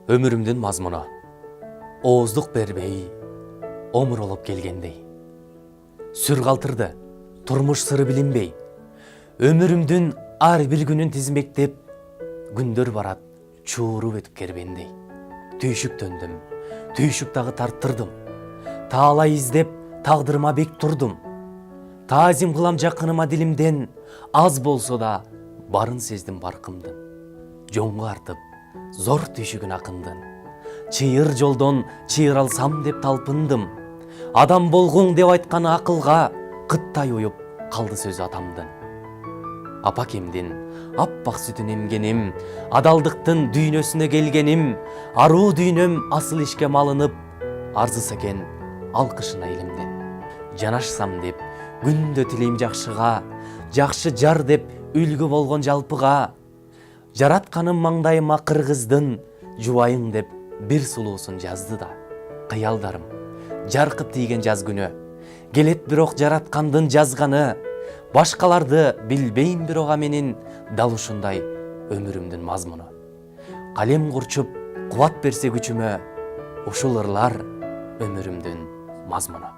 Өмүрүмдүн мазмуну ооздук бербей омуролуп келгендей. Сүр калтырды турмуш сыры билинбей. Өмүрүмдүн ар бир күнүн тизмектеп, күндөр барат чууруп өтүп кербендей. Түйшүктөндүм, түйшүк дагы тарттырдым. Таалай издеп тагдырыма бек турдум. Таазим кылам жакыныма дилимден, аз болсо да барын сездим баркымдын. Жоңго артып зор түйшүгүн акындын. Чыйыр жолдон чыйыр алсам деп талпындым. Адам болгуң деп айтканы акылга, кыттай уюп калды сөзү атамдын. Апакемдин аппак сүтүн эмгеним, адалдыктын дүйнөсүнө келгеним, аруу дүйнөм асыл ишке малынып, арзыса экен алкышына элимден. Жанашсам деп күндө тилейм жакшыга, жакшы жар деп үлгү болгон жалпыга. Жаратканым маңдайыма кыргыздын, жубайың деп бир сулуусун жазды да. Кыялдарым жаркып тийген жаз күнү, келет бирок жараткандын жазганы. Башкаларды билбейм бирок менин, дал ушундай өмүрүмдүн мазмуну. Калем курчуп кубат берсе күчүмө, ушул ырлар өмүрүмдүн мазмуну.